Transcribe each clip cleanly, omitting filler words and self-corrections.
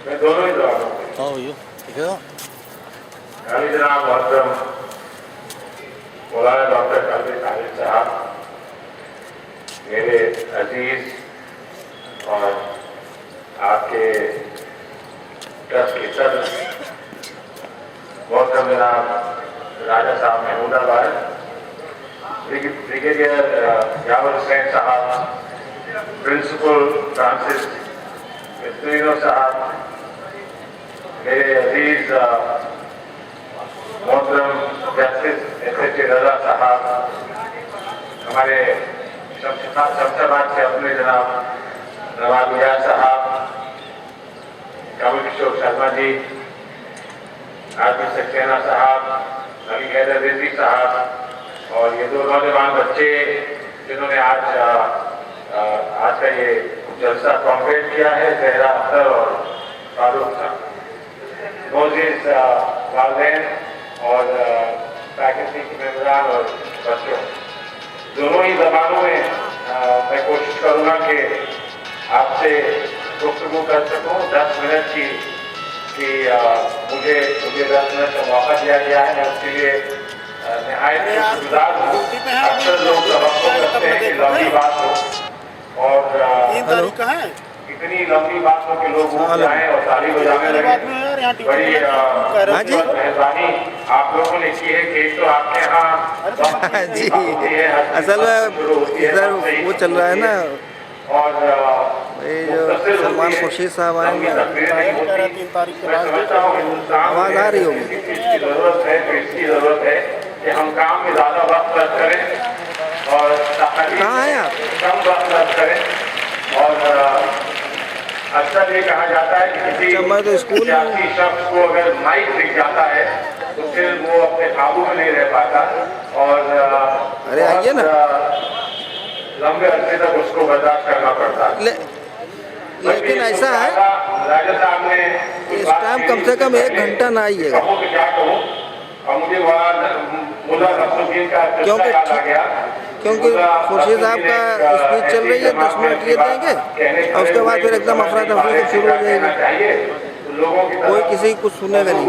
मैं दोनों ही दवा अली जनाब मोहतरम मौलाना डॉक्टर कादिर खालिद साहब, मेरे अजीज और आपके ट्रस्ट के सदस्य मोहतरम जनाब राजा साहब महमूदाबाद, ब्रिगेडियर यावर हुसैन साहब, प्रिंसिपल फ्रांसिस मिस्त्रीनो साहब, मेरे अजीज मोहतरम जस्टिस SH रजा साहब, हमारे शमशाबाद से अपने जनाब नवाब मियां साहब, कमल किशोर शर्मा जी, आरपी सक्सेना साहब, अली हैदर रिजवी साहब और ये दो नौजवान बच्चे जिन्होंने आज का ये जलसा कॉम्प्लीट किया है, जहरा अख्तर और फारूक साहब, मोजिज वालिदैन और फैकल्टी के मेंबरान और बच्चों, दोनों ही जबानों में मैं कोशिश करूँगा कि आपसे गुफ्तगू कर सकूँ। 10 मिनट की मुझे 10 मिनट का मौका दिया गया है, मैं उसके लिए निहायत शुक्रगुजार हूँ। अक्सर लोग तवक्को करते हैं कि लंबी बात हो और इतनी लंबी बात हो कि लोग उठ जाएं और ताली बजाने लगे। बड़ी मेहरबानी आप लोगों ने की है कि एक तो आपके यहाँ जी असल में इधर वो चल रहा है ना, और ये जो सलमान खुर्शीद साहब आए हैं, आवाज़ आ रही होगी। इसकी ज़रूरत है कि हम काम में ज़्यादा वक्त खर्च करें और कहाँ हैं आप? कम वक्त खर्च करें। और अक्सर ये कहा जाता है कि किसी सियासी शख्स को अगर माइक दिख जाता है तो फिर वो अपने काबू में नहीं रह पाता और अरे आइए ना, लंबे अरसे तक उसको बर्दाश्त करना पड़ता है। लेकिन ऐसा है राजा साहब ने इस टाइम कम से कम 1 घंटा ना आइएगा, क्या कहूँ, और मुझे मुल्ला नसरुद्दीन का किस्सा याद आ गया, क्योंकि खुर्शीद साहब का स्पीच चल रही है, 10 मिनट ये देंगे और उसके बाद फिर एकदम अफरा तफरी शुरू हो जाएगी, कोई किसी को सुनेगा नहीं।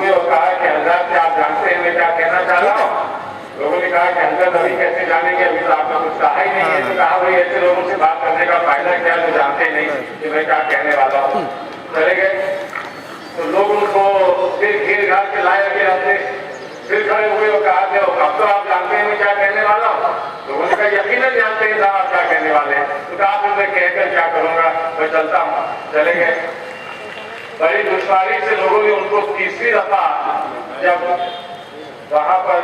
लोगों ने कहा कि अंदर अभी कैसे जानेंगे, अभी तो आपने कुछ कहा ही नहीं है। तो कहा भाई ऐसे लोगों से बात करने का फायदा क्या, जो जानते ही नहीं कि मैं क्या कहने वाला हूँ। चले गए तो लोग उनको फिर घेर घाल के लाए गए थे, फिर खड़े हुए और कहा कि अब तो आप जानते हैं मैं क्या कहने वाला हूँ। लोगों ने कहा यकीनन जानते हैं साहब आप क्या कहने वाले हैं। तो कहा फिर मैं कहकर क्या करूँगा, मैं चलता हूँ। चले गए, बड़ी दुश्वारी से लोगों ने उनको तीसरी दफा जब वहां पर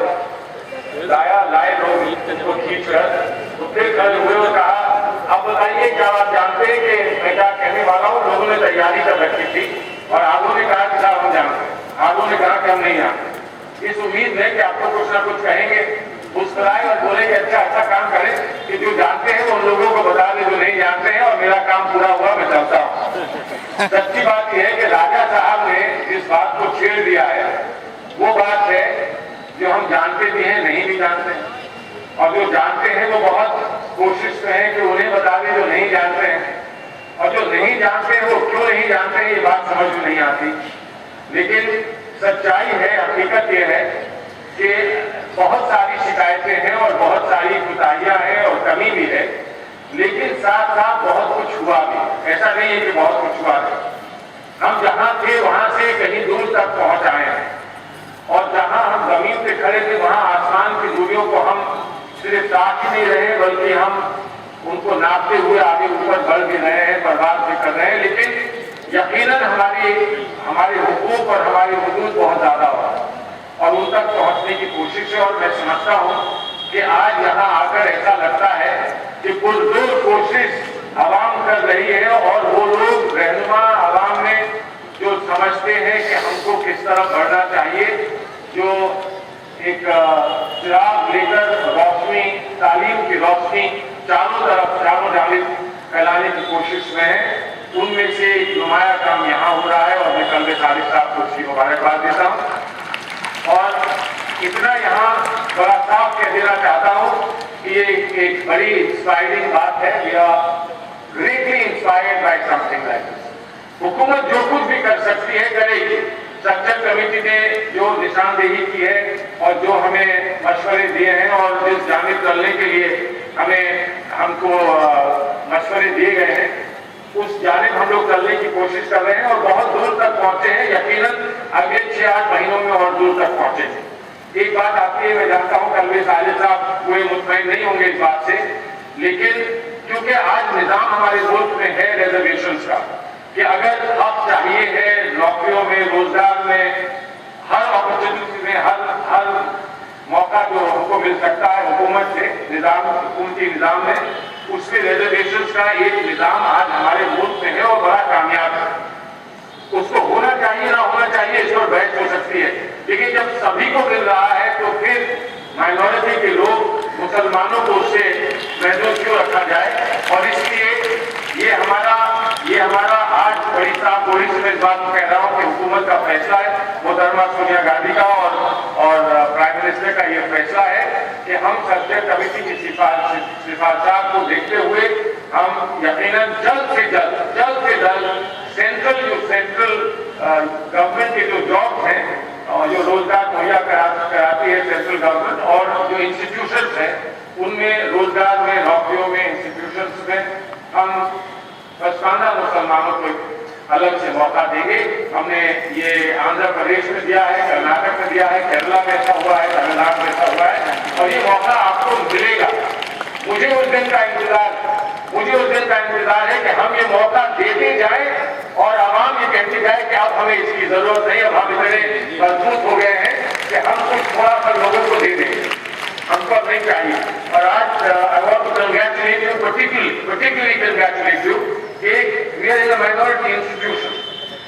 लाए लोग उनको खींच कर, तो फिर खड़े हुए और कहा अब बताइए क्या आप जानते हैं कि मैं क्या कहने वाला हूँ। लोगों ने तैयारी कर रखी थी और आलू ने कहा कि साहब हम जानते हैं, आलू ने कहा कि हम नहीं जानते। इस उम्मीद में कि आपको कुछ ना कुछ कहेंगे, मुस्कुराए और बोले कि अच्छा ऐसा काम करें कि जो जानते हैं वो लोगों को बता दें जो नहीं जानते हैं, और मेरा काम पूरा हुआ, मैं चलता हूँ। सच्ची बात यह है कि राजा साहब ने जिस बात को छेड़ दिया है वो बात है जो हम जानते भी हैं, नहीं भी जानते हैं, और जो जानते हैं वो बहुत कोशिश करें कि उन्हें बता दें जो नहीं जानते हैं, और जो नहीं जानते हैं वो क्यों नहीं जानते हैं ये बात समझ में नहीं आती। लेकिन सच्चाई है, हकीकत ये है कि बहुत सारी शिकायतें हैं और बहुत सारी कुताहियां हैं और कमी भी है, लेकिन साथ साथ बहुत कुछ हुआ भी। ऐसा नहीं है कि बहुत कुछ हुआ नहीं, हम जहां थे वहां से कहीं दूर तक पहुंच आए हैं, और जहां हम जमीन पे खड़े थे वहां आसमान की दूरियों को हम सिर्फ ताक ही नहीं रहे बल्कि हम उनको नापते हुए आगे ऊपर बढ़ भी रहे हैं, बर्बाद भी कर रहे हैं। लेकिन यकीनन हमारे हुकूक और हमारी हुदूद बहुत ज्यादा हो और उन तक पहुंचने की कोशिश है। और मैं समझता हूं कि आज यहाँ आकर ऐसा लगता है कि पुरजोर कोशिश आवाम कर रही है, और वो लोग रहनुमा आवाम में जो समझते हैं कि हमको किस तरफ बढ़ना चाहिए, जो एक चिराग लेकर रोशनी, तालीम की रोशनी चारों जानिब फैलाने की कोशिश में है, उनमें से एक नुमाया काम यहाँ हो रहा है। और मैं कल्बे खालिद साहब को उसकी मुबारकबाद देता हूँ और इतना यहाँ बड़ा साफ कह देना चाहता हूँ कि ये एक बड़ी इंस्पायरिंग बात है। We are greatly inspired by something like this. हुकूमत जो कुछ भी कर सकती स्ट्रक्चर कमेटी ने जो निशानदेही की है और जो हमें मशवरे दिए हैं और जिस जानिब चलने के लिए हमको मशवरे दिए गए हैं उस जानिब हम लोग चलने की कोशिश कर रहे हैं और बहुत दूर तक पहुंचे हैं। यकीनन अगले 6-8 महीनों में और दूर तक पहुंचेंगे। एक बात आती है, मैं जानता हूं कल साजिद साहब कोई मुतमईन नहीं होंगे इस बात से, लेकिन क्योंकि आज निजाम हमारे मुल्क में है रिजर्वेशन का कि अगर हक चाहिए है नौकरियों में, रोजगार में, हर अपॉर्चुनिटी में, हर मौका जो हमको मिल सकता है हुकूमत से, हुकूमती निजाम में, उसमें रिजर्वेशन का एक निजाम आज हमारे मुल्क में है और बड़ा कामयाब है। उसको होना चाहिए ना होना चाहिए इस पर बहस हो सकती है, लेकिन जब सभी को मिल रहा है तो फिर माइनॉरिटी के लोग, मुसलमानों को उससे महसूस क्यों रखा जाए। और इसलिए ये हमारा आज बड़ी साफ गोली से मैं इस बात को कह रहा हूँ कि हुकूमत का फैसला है, मोहतरमा सोनिया गांधी का और प्राइम मिनिस्टर का ये फैसला है कि हम स्ट्रक्चर कमेटी की सिफारिशात को देखते हुए हम यकीनन जल्द से जल्द सेंट्रल गवर्नमेंट के जो जॉब हैं और जो रोजगार मुहैया कराती है सेंट्रल गवर्नमेंट, और जो इंस्टीट्यूशंस हैं उनमें रोजगार में, नौकरियों में, इंस्टीट्यूशंस में हम पसमानदा मुसलमानों को अलग से मौका देंगे। हमने ये आंध्र प्रदेश में दिया है, कर्नाटक में दिया है, केरला में ऐसा हुआ है, तमिलनाडु में ऐसा हुआ है, और ये मौका आपको मिलेगा। मुझे उस दिन का इंतजार है कि हम ये मौका देते जाएं और आवाम ये कहती जाए कि अब हमें इसकी जरूरत नहीं, अब हम इतने मजबूत हो गए हैं कि हम कुछ थोड़ा सा लोगों को दे दें, हमको अब नहीं चाहिए। और आज I want to congratulate you, particularly congratulate you. We are in a minority institution.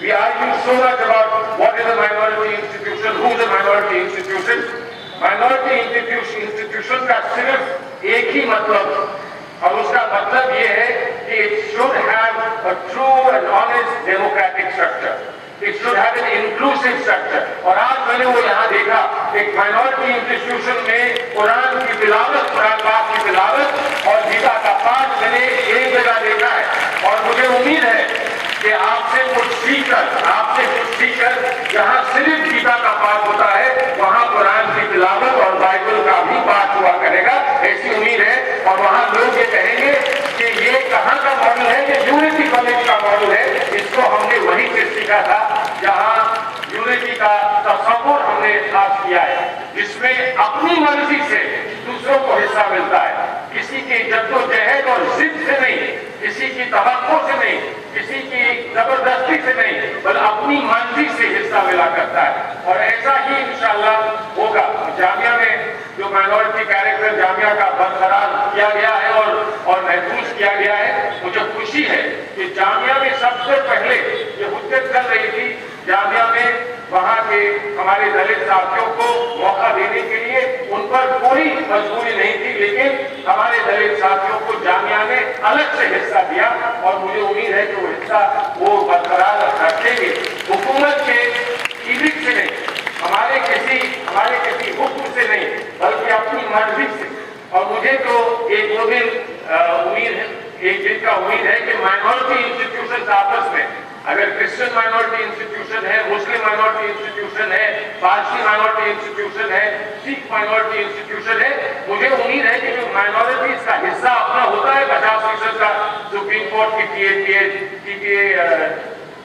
We argue so much about what is a minority institution, who is a minority institution. Minority institution का सिर्फ एक ही मतलब, और उसका मतलब ये है कि it should have a true and honest democratic structure. It should have an inclusive structure. और आज मैंने वो यहाँ देखा एक माइनॉरिटी इंस्टीट्यूशन में कुरान की तिलावत, कुरान पाक की तिलावत और गीता का पाठ मैंने एक जगह देखा है। और मुझे उम्मीद है कि आपसे कुछ सीखकर जहाँ सिर्फ गीता का पाठ होता है वहाँ कुरान की तिलावत और बाइबल का भी पाठ हुआ करेगा, ऐसी उम्मीद है। और वहाँ लोग ये कहेंगे कि ये कहाँ का मॉडल है, ये यूनिटी कॉलेज का मॉडल है, इसको हमने वहीं से सीखा था जहाँ यूनिटी का तस्वुर हमने साथ किया है, जिसमें अपनी मर्जी से दूसरों को हिस्सा मिलता है, किसी की जद्दोजहद और जिद से नहीं, किसी की तवक्को से नहीं, किसी की जबरदस्ती से नहीं, बल्कि अपनी मर्जी से हिस्सा मिला करता है। और ऐसा ही इंशाअल्लाह होगा। जामिया में जो माइनॉरिटी कैरेक्टर जामिया का बरकरार किया गया है और महसूस किया गया है, मुझे खुशी है कि जामिया में सबसे पहले ये हुज्जत चल रही थी, जामिया में वहाँ के हमारे दलित साथियों को मौका देने के लिए उन पर कोई मजबूरी नहीं थी, लेकिन हमारे दलित साथियों को जामिया ने अलग से हिस्सा दिया और मुझे उम्मीद है कि वो हिस्सा वो बरकरार रखेंगे, हुकूमत के इदिक से नहीं, हमारे किसी हुक्म से नहीं, बल्कि अपनी मर्जी से। और मुझे तो एक दिन का उम्मीद है कि माइनॉरिटी इंस्टीट्यूशन आपस में, अगर क्रिश्चियन माइनॉरिटी इंस्टीट्यूशन है, मुस्लिम माइनॉरिटी इंस्टीट्यूशन है, पारसी माइनॉरिटी इंस्टीट्यूशन है, सिख माइनॉरिटी इंस्टीट्यूशन है, मुझे उम्मीद है कि जो माइनॉरिटीज का हिस्सा अपना होता है 50% का सुप्रीम कोर्ट की TPA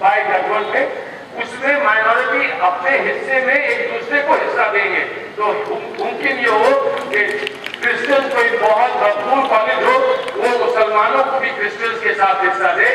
5 जजमेंट में, उसमें माइनॉरिटी अपने हिस्से में एक दूसरे को हिस्सा देंगे। तो मुमकिन ये हो कि क्रिश्चियन कोई बहुत मकबूल कॉलेज हो, वो मुसलमानों को भी क्रिश्चियंस के साथ हिस्सा दे,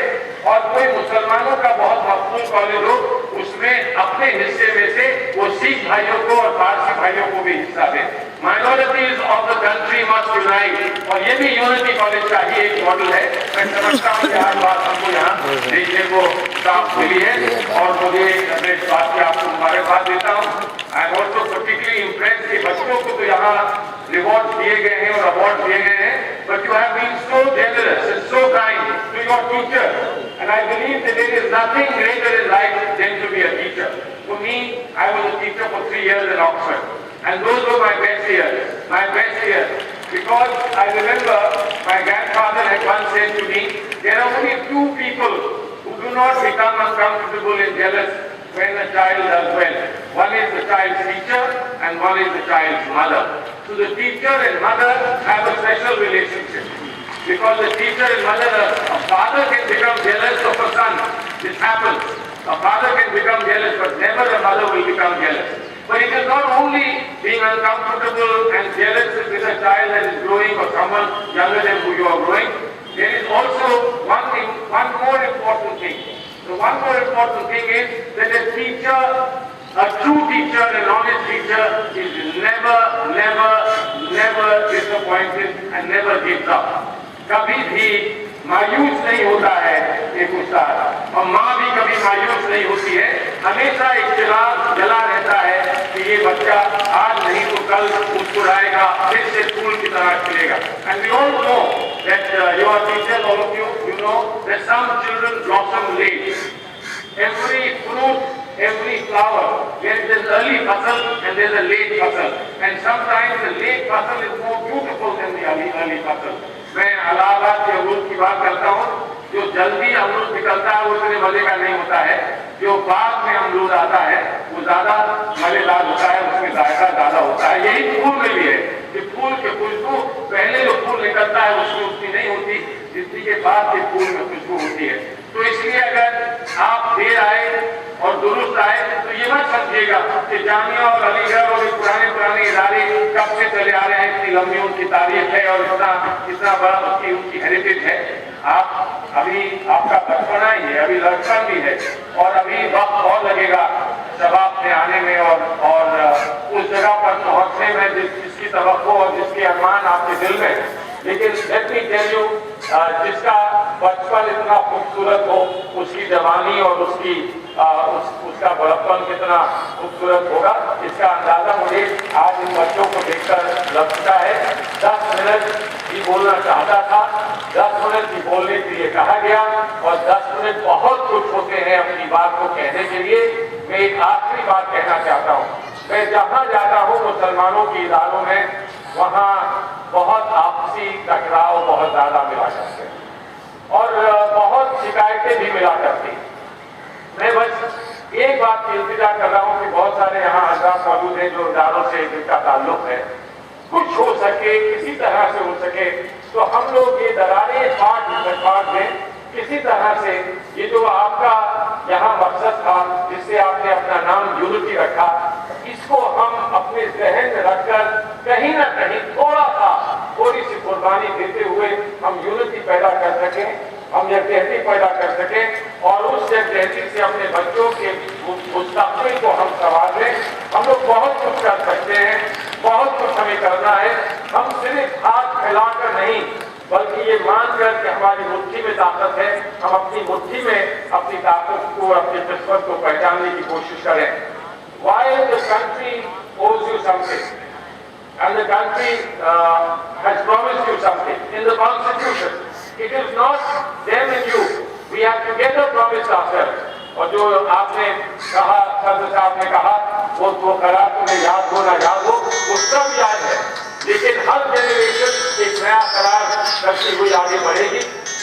और कोई मुसलमानों का बहुत मकबूल कॉलेज हो, उसमें अपने हिस्से में से वो सिख भाइयों को और पारसी भाइयों को भी हिस्सा दे। Minorities of the country must unite, और ये भी यूनिटी कॉलेज का ही एक मॉडल है। मैं समझता हूँ कि हर बात हमको यहाँ देखने को साफ मिली है, और मुझे अपने इस बात की आपको मुबारकबाद देता हूँ। I am also particularly impressed कि बच्चों को तो यहाँ रिवॉर्ड दिए गए हैं और अवार्ड दिए गए हैं, but you have been so generous and so kind to your teacher, and I believe that there is nothing greater in life than to be a teacher. For me, I was a teacher for 3 years in Oxford, and those were my best years, because I remember my grandfather had once said to me, there are only 2 people who do not become uncomfortable and jealous when a child does well. One is the child's teacher and one is the child's mother. So the teacher and mother have a special relationship. Because the teacher and mother, a father can become jealous of a son. This happens. A father can become jealous, but never a mother will become jealous. But it is not only being uncomfortable and jealous with a child that is growing or someone younger than who you are growing. There is also one more important thing. The one more important thing is that a teacher, a true teacher, an honest teacher is never disappointed and never gives up. कभी भी मायूस नहीं होता है एक उस्ताद, और माँ भी कभी मायूस नहीं होती है, हमेशा एक चिराग जला रहता है कि ये बच्चा आज नहीं तो कल मुस्कुराएगा, फिर से फूल की तरह खिलेगा. And we all know that you are teachers, all of you know that some children blossom late. Every fruit, every flower, there is an early fasal and there is a late fasal, and sometimes the late fasal is more beautiful than the early fasal. मैं इलाहाबाद के अमरूद की बात करता हूँ. जो जल्दी अमरूद निकलता है वो इतने मजे का नहीं होता है. जो बाद में अमरूद आता है वो ज्यादा मजेदार होता है, उसमें जायका ज्यादा होता है. यही फूल में भी है कि फूल के खुशबू पहले जो फूल निकलता है उसमें उतनी नहीं होती जितनी के बाद के फूल में खुशबू होती है. तो इसलिए अगर आप देर आए और दुरुस्त आए तो ये मत समझिएगा कि जामिया और अलीगढ़ और पुराने इदारे कब से चले आ रहे हैं, इतनी लंबी उनकी तारीख है और इतना बड़ा उनकी हेरिटेज है. आप अभी आपका बचपना ही है, अभी लड़कपन भी है और अभी वक्त बहुत लगेगा शबाब से आने में और उस जगह पर पहुंचने में जिसकी तवक्को और जिसके अरमान आपके दिल में. लेकिन लेट मी टेल यू, जिसका बचपन इतना खूबसूरत हो उसकी जवानी और उसका बड़प्पन कितना खूबसूरत होगा, इसका अंदाजा मुझे आज इन बच्चों को देखकर लगता है. 10 मिनट ही बोलना चाहता था, 10 मिनट ही बोलने के लिए कहा गया और 10 मिनट बहुत कुछ होते हैं अपनी बात को कहने के लिए. मैं एक आखिरी बात कहना चाहता हूँ. मैं जहाँ जाता हूँ मुसलमानों के इदारों में, वहाँ बहुत आपसी टकराव बहुत ज्यादा मिला करते हैं और बहुत शिकायतें भी मिला करती हैं. मैं बस एक बात की इंतजार कर रहा हूँ कि बहुत सारे यहाँ हजरात मौजूद हैं जो इदारों से जिनका ताल्लुक है, कुछ हो सके, किसी तरह से हो सके तो हम लोग ये दरारें फाड़ दें किसी तरह से. ये जो आपका यहाँ मकसद था जिससे आपने अपना नाम यूनिटी रखा, इसको हम अपने जहन में रखकर कहीं ना कहीं थोड़ी सी कुर्बानी देते हुए हम यूनिटी पैदा कर सकें, हम यकजहती पैदा कर सकें और उस यकजहती से अपने बच्चों के मुस्तक़बिल को हम संवार लें. हम लोग बहुत कुछ कर सकते हैं, बहुत कुछ हमें करना है. हम सिर्फ हाथ फैलाकर नहीं बल्कि ये मानकर कि हमारी मुट्ठी में ताकत है, हम अपनी मुट्ठी में अपनी ताकत को, अपनी किस्मत को पहचानने की कोशिश करें. While the country owes you something and the country has promised you something in the constitution, it is not them and you. We have together promised ourselves. और जो आपने कहा, सदर साहब ने कहा, वो करार तुम्हें याद हो ना याद हो, वो सब याद है. लेकिन हर जनरेशन एक नया करार करती हुई आगे बढ़ेगी.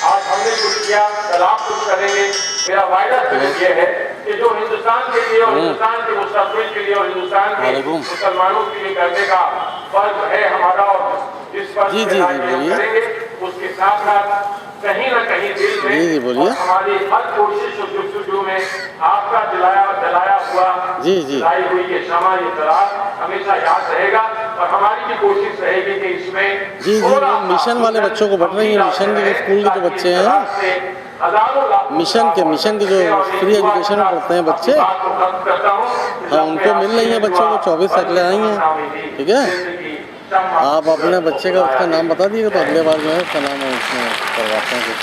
आज हमने कुछ किया, कल आप कुछ करेंगे. मेरा वायदा सिर्फ ये है कि जो हिंदुस्तान के लिए और हिंदुस्तान के मुस्तक़बिल के लिए और हिंदुस्तान के मुसलमानों के लिए करने का फर्ज है हमारा और जिस पर करेंगे उसके साथ साथ कहीं ना कहीं दिल में हमारी हर कोशिश और जुस्तजू में आपका जलाया हुआ जलाई हुई ये शमा, ये चराग हमेशा याद रहेगा और हमारी भी कोशिश रहेगी कि इसमें मिशन वाले बच्चों को बढ़ रही है. मिशन के स्कूल के जो बच्चे हैं, मिशन के जो फ्री एजुकेशन में पढ़ते हैं बच्चे, हाँ उनको मिल रही है बच्चों को 24 साइकिलें आई हैं. ठीक है, आप अपने बच्चे का उसका नाम बता दिएगा तो अगले बार जो है उसका नाम उसमें करवाते हैं.